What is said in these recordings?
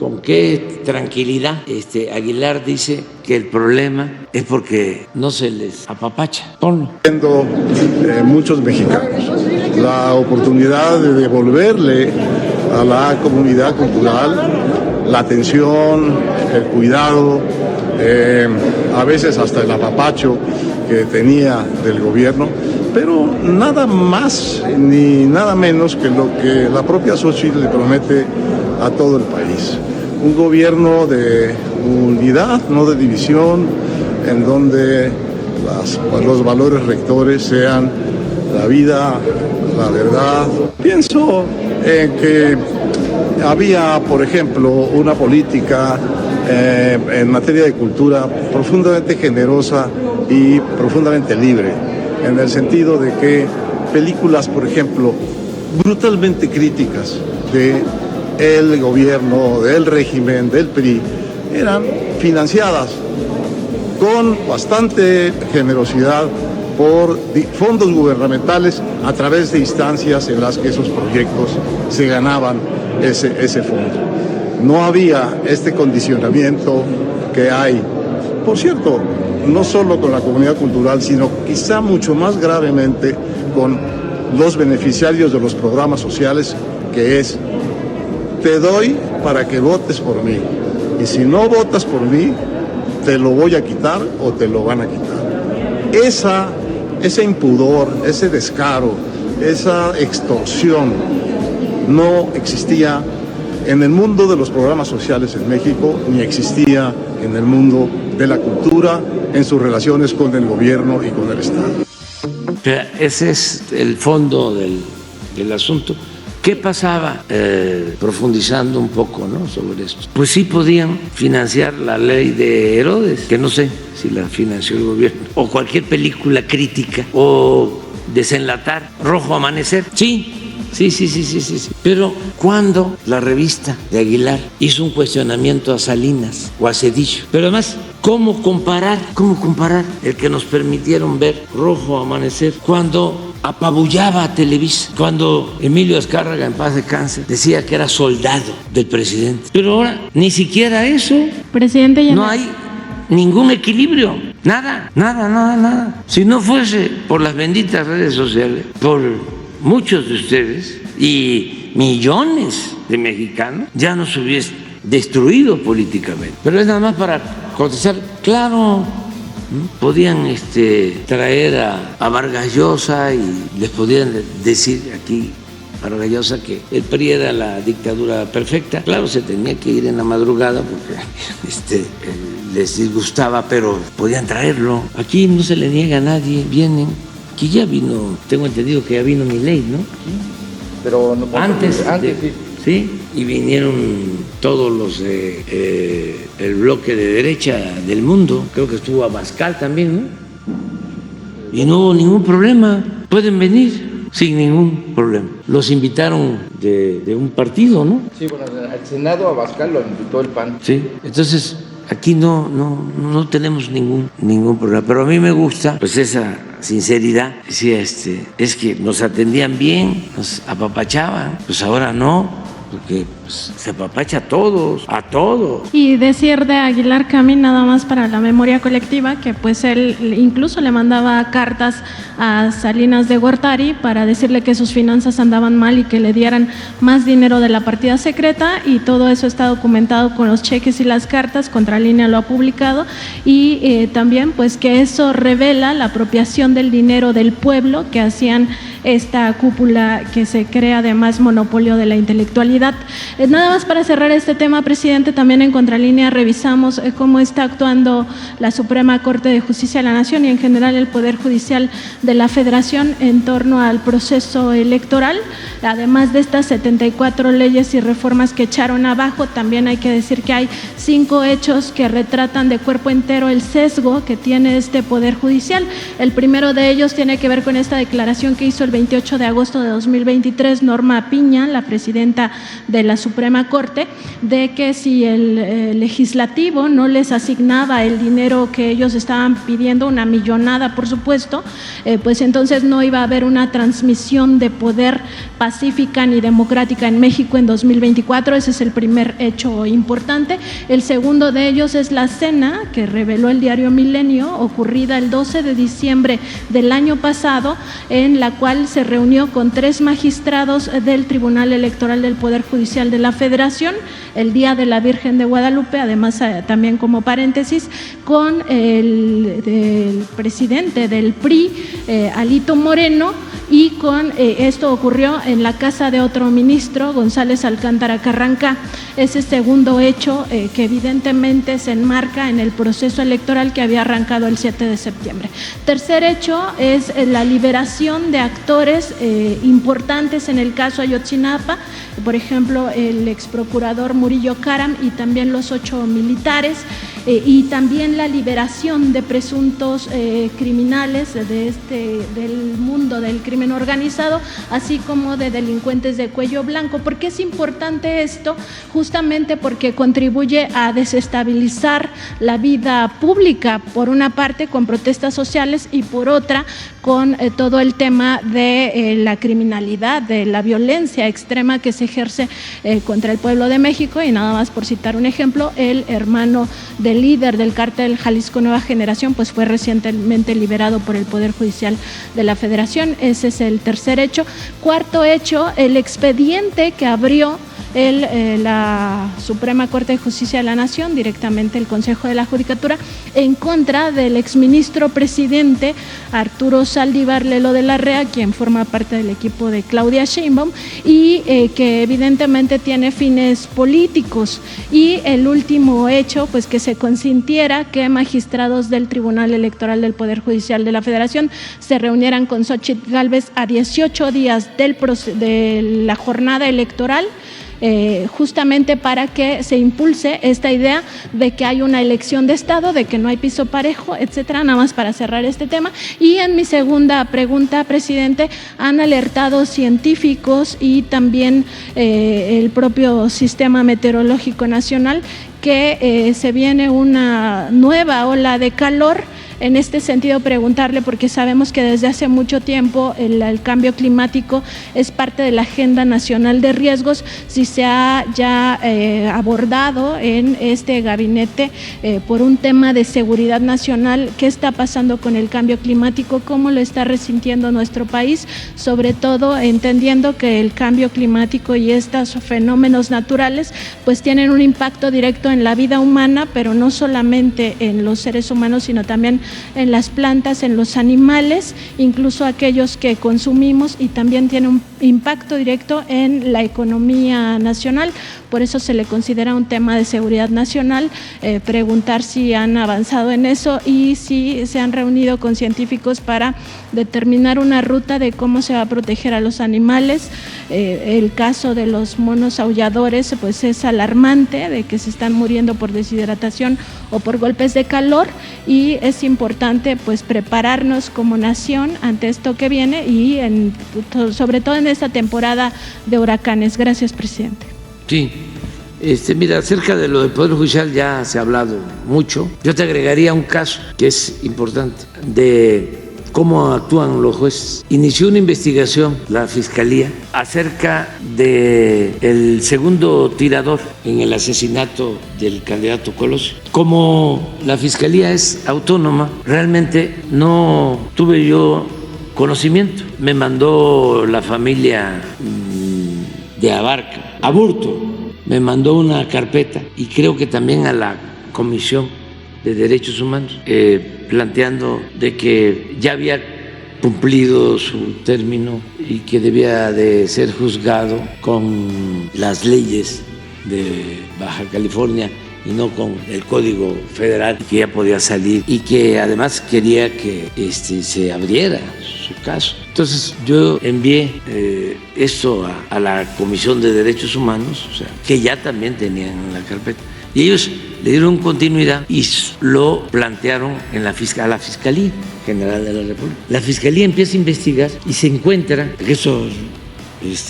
Con qué tranquilidad Aguilar dice que el problema es porque no se les apapacha. Ponlo. Muchos mexicanos la oportunidad de devolverle a la comunidad cultural la atención, el cuidado, a veces hasta el apapacho que tenía del gobierno, pero nada más ni nada menos que lo que la propia Xóchitl le promete a todo el país. Un gobierno de unidad, no de división, en donde los valores rectores sean la vida, la verdad. Pienso en que había, por ejemplo, una política en materia de cultura profundamente generosa y profundamente libre, en el sentido de que películas, por ejemplo, brutalmente críticas del gobierno, del régimen, del PRI, eran financiadas con bastante generosidad por fondos gubernamentales a través de instancias en las que esos proyectos se ganaban ese fondo. No había este condicionamiento que hay, por cierto, no solo con la comunidad cultural, sino quizá mucho más gravemente con los beneficiarios de los programas sociales, que es: te doy para que votes por mí, y si no votas por mí, te lo voy a quitar o te lo van a quitar. Ese impudor, ese descaro, esa extorsión no existía en el mundo de los programas sociales en México, ni existía en el mundo de la cultura en sus relaciones con el gobierno y con el Estado. Ese es el fondo del asunto. ¿Qué pasaba? Profundizando un poco, ¿no?, sobre esto. Pues sí podían financiar la ley de Herodes, que no sé si la financió el gobierno, o cualquier película crítica, o desenlatar Rojo Amanecer. Sí. Pero cuando la revista de Aguilar hizo un cuestionamiento a Salinas o a Zedillo, pero además, ¿cómo comparar el que nos permitieron ver Rojo Amanecer cuando apabullaba a Televisa, cuando Emilio Azcárraga, en paz descanse, decía que era soldado del presidente? Pero ahora ni siquiera eso. Presidente, ya no hay ningún equilibrio, nada. Si no fuese por las benditas redes sociales, por muchos de ustedes y millones de mexicanos, ya nos hubiese destruido políticamente. Pero es nada más para contestar. Claro, podían traer a Vargas Llosa y les podían decir aquí a Vargas Llosa que el PRI era la dictadura perfecta. Claro, se tenía que ir en la madrugada porque les disgustaba, pero podían traerlo. Aquí no se le niega a nadie, vienen. Aquí ya vino, tengo entendido que ya vino Milei, ¿no? Pero no, antes sí, y vinieron todos los el bloque de derecha del mundo. Creo que estuvo Abascal también, ¿no? Y no hubo ningún problema, pueden venir sin ningún problema. Los invitaron de un partido, ¿no? Sí, bueno, al Senado Abascal lo invitó el PAN. Sí, entonces aquí no tenemos ningún problema. Pero a mí me gusta pues esa sinceridad. Decía, es que nos atendían bien, nos apapachaban, pues ahora no, porque pues, se apapacha a todos. Y decir de Aguilar Camín, nada más para la memoria colectiva, que pues él incluso le mandaba cartas a Salinas de Gortari para decirle que sus finanzas andaban mal y que le dieran más dinero de la partida secreta, y todo eso está documentado con los cheques y las cartas. Contralínea lo ha publicado, y también pues que eso revela la apropiación del dinero del pueblo que hacían esta cúpula que se crea, además monopolio de la intelectualidad. Nada más para cerrar este tema, presidente, también en Contralínea revisamos cómo está actuando la Suprema Corte de Justicia de la Nación y en general el Poder Judicial de la Federación en torno al proceso electoral. Además de estas 74 leyes y reformas que echaron abajo, también hay que decir que hay 5 hechos que retratan de cuerpo entero el sesgo que tiene este Poder Judicial. El primero de ellos tiene que ver con esta declaración que hizo el el 28 de agosto de 2023 Norma Piña, la presidenta de la Suprema Corte, de que si el legislativo no les asignaba el dinero que ellos estaban pidiendo, una millonada por supuesto, pues entonces no iba a haber una transmisión de poder pacífica ni democrática en México en 2024. Ese es el primer hecho importante. El segundo de ellos es la cena que reveló el diario Milenio, ocurrida el 12 de diciembre del año pasado, en la cual se reunió con 3 magistrados del Tribunal Electoral del Poder Judicial de la Federación, el Día de la Virgen de Guadalupe, además también como paréntesis, con el presidente del PRI, Alito Moreno, y con esto ocurrió en la casa de otro ministro, González Alcántara Carranca. Ese segundo hecho que evidentemente se enmarca en el proceso electoral que había arrancado el 7 de septiembre. Tercer hecho es la liberación de actores importantes en el caso Ayotzinapa, por ejemplo, el exprocurador Murillo Karam y también los 8 militares, y también la liberación de presuntos criminales del mundo del crimen organizado, así como de delincuentes de cuello blanco. ¿Por qué es importante esto? Justamente porque contribuye a desestabilizar la vida pública, por una parte con protestas sociales y por otra con todo el tema de la criminalidad, de la violencia extrema que se ejerce contra el pueblo de México. Y nada más por citar un ejemplo, el hermano del líder del cártel Jalisco Nueva Generación pues fue recientemente liberado por el Poder Judicial de la Federación. Ese es el tercer hecho. Cuarto hecho, el expediente que abrió la Suprema Corte de Justicia de la Nación, directamente el Consejo de la Judicatura, en contra del exministro presidente Arturo Saldívar Lelo de la Rea, quien forma parte del equipo de Claudia Sheinbaum y que evidentemente tiene fines políticos. Y el último hecho, pues que se consintiera que magistrados del Tribunal Electoral del Poder Judicial de la Federación se reunieran con Xóchitl Gálvez a 18 días de la jornada electoral, justamente para que se impulse esta idea de que hay una elección de Estado, de que no hay piso parejo, etcétera. Nada más para cerrar este tema. Y en mi segunda pregunta, presidente, han alertado científicos y también el propio Sistema Meteorológico Nacional que se viene una nueva ola de calor. En este sentido, preguntarle, porque sabemos que desde hace mucho tiempo el cambio climático es parte de la Agenda Nacional de Riesgos, si se ha ya abordado en este gabinete por un tema de seguridad nacional, qué está pasando con el cambio climático, cómo lo está resintiendo nuestro país, sobre todo entendiendo que el cambio climático y estos fenómenos naturales pues tienen un impacto directo en la vida humana, pero no solamente en los seres humanos, sino también en las plantas, en los animales, incluso aquellos que consumimos, y también tiene un impacto directo en la economía nacional. Por eso se le considera un tema de seguridad nacional. Preguntar si han avanzado en eso y si se han reunido con científicos para determinar una ruta de cómo se va a proteger a los animales. El caso de los monos aulladores pues es alarmante, de que se están muriendo por deshidratación o por golpes de calor, y es importante pues prepararnos como nación ante esto que viene y sobre todo en esta temporada de huracanes. Gracias, presidente. Sí, mira, acerca de lo del Poder Judicial ya se ha hablado mucho. Yo te agregaría un caso que es importante de cómo actúan los jueces. Inició una investigación la Fiscalía acerca del segundo tirador en el asesinato del candidato Colosio. Como la Fiscalía es autónoma, realmente no tuve yo conocimiento. Me mandó la familia de Aburto, me mandó una carpeta, y creo que también a la Comisión de Derechos Humanos, planteando de que ya había cumplido su término y que debía de ser juzgado con las leyes de Baja California y no con el Código Federal, que ya podía salir, y que además quería que se abriera su caso. Entonces yo envié esto a la Comisión de Derechos Humanos, o sea, que ya también tenían la carpeta, y ellos le dieron continuidad y lo plantearon en a la Fiscalía General de la República. La Fiscalía empieza a investigar y se encuentra, que eso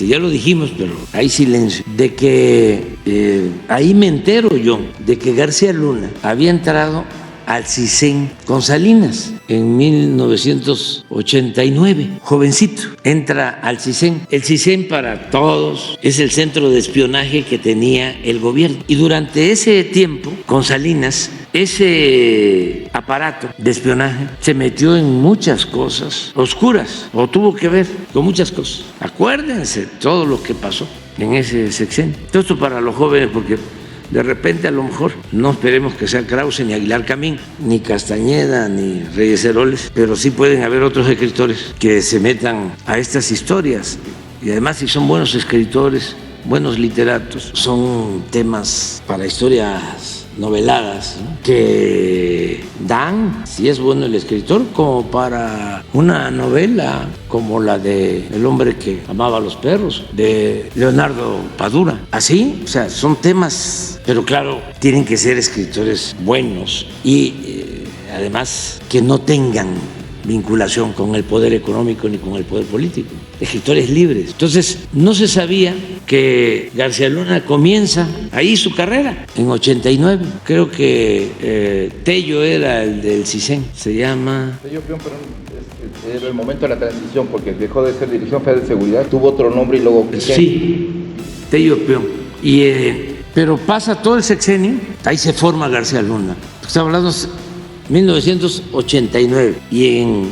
ya lo dijimos, pero hay silencio, de que ahí me entero yo de que García Luna había entrado al CISEN con Salinas en 1989, jovencito, entra al CISEN. El CISEN, para todos, es el centro de espionaje que tenía el gobierno. Y durante ese tiempo, con Salinas, ese aparato de espionaje se metió en muchas cosas oscuras, o tuvo que ver con muchas cosas. Acuérdense todo lo que pasó en ese sexenio. Todo esto para los jóvenes, porque de repente a lo mejor no esperemos que sea Krause ni Aguilar Camín, ni Castañeda, ni Reyes Heroles, pero sí pueden haber otros escritores que se metan a estas historias. Y además, si son buenos escritores, buenos literatos, son temas para historias noveladas, ¿no?, que dan, si es bueno el escritor, como para una novela como la de El hombre que amaba a los perros, de Leonardo Padura. Así, o sea, son temas, pero claro, tienen que ser escritores buenos y además que no tengan vinculación con el poder económico ni con el poder político, escritores libres. Entonces, no se sabía que García Luna comienza ahí su carrera, en 89. Creo que Tello era el del CISEN, se llama... Tello Pion, pero era el momento de la transición, porque dejó de ser Dirección Federal de Seguridad, tuvo otro nombre y luego... Sí, Tello Pion. Pero pasa todo el sexenio, ahí se forma García Luna. Estamos hablando 1989 y en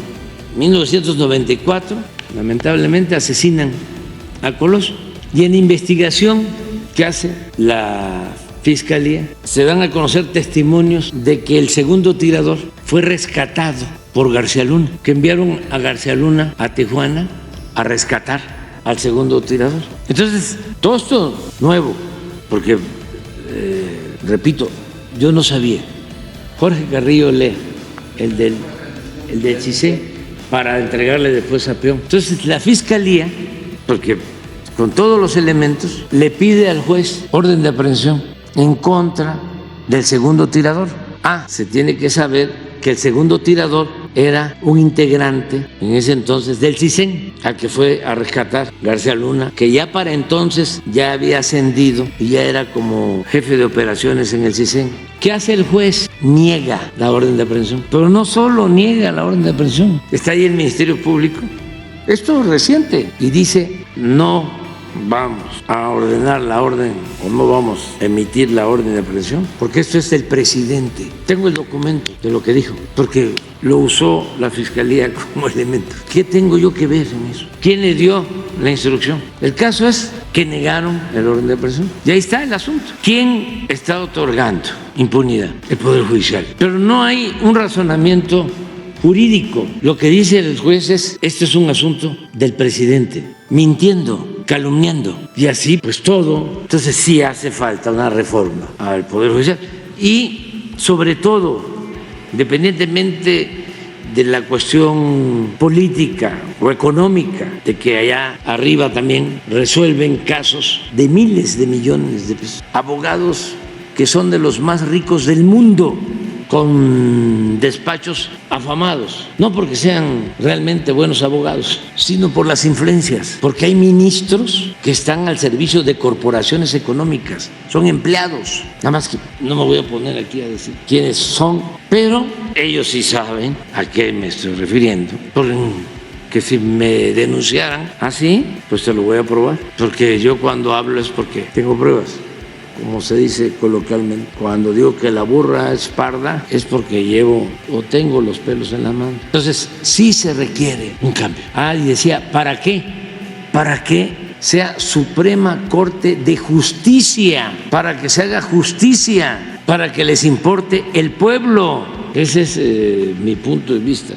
1994 lamentablemente asesinan a Colosio, y en investigación que hace la Fiscalía se dan a conocer testimonios de que el segundo tirador fue rescatado por García Luna, que enviaron a García Luna a Tijuana a rescatar al segundo tirador. Entonces, todo esto nuevo, porque repito, yo no sabía. Jorge Carrillo lee el del CISEN para entregarle después a Peón. Entonces la Fiscalía, porque con todos los elementos, le pide al juez orden de aprehensión en contra del segundo tirador. Se tiene que saber que el segundo tirador era un integrante en ese entonces del CISEN, al que fue a rescatar García Luna, que ya para entonces ya había ascendido y ya era como jefe de operaciones en el CISEN. ¿Qué hace el juez? Niega la orden de aprehensión. Pero no solo niega la orden de aprehensión, está ahí el Ministerio Público, esto es reciente, y dice: no vamos a ordenar la orden, o no vamos a emitir la orden de aprehensión, porque esto es del presidente. Tengo el documento de lo que dijo, porque lo usó la Fiscalía como elemento. ¿Qué tengo yo que ver en eso? ¿Quién le dio la instrucción? El caso es que negaron el orden de aprehensión. Y ahí está el asunto. ¿Quién está otorgando impunidad? El Poder Judicial. Pero no hay un razonamiento jurídico. Lo que dice el juez es: este es un asunto del presidente, mintiendo, calumniando, y así pues todo. Entonces sí hace falta una reforma al Poder Judicial, y sobre todo, independientemente de la cuestión política o económica, de que allá arriba también resuelven casos de miles de millones de pesos, abogados que son de los más ricos del mundo, con despachos afamados, no porque sean realmente buenos abogados, sino por las influencias, porque hay ministros que están al servicio de corporaciones económicas, son empleados. Nada más que no me voy a poner aquí a decir quiénes son, pero ellos sí saben a qué me estoy refiriendo, porque si me denunciaran así, pues te lo voy a probar, porque yo cuando hablo es porque tengo pruebas. Como se dice coloquialmente, cuando digo que la burra es parda, es porque llevo o tengo los pelos en la mano. Entonces, sí se requiere un cambio. Y decía, ¿para qué? Para que sea Suprema Corte de Justicia, para que se haga justicia, para que les importe el pueblo. Ese es mi punto de vista.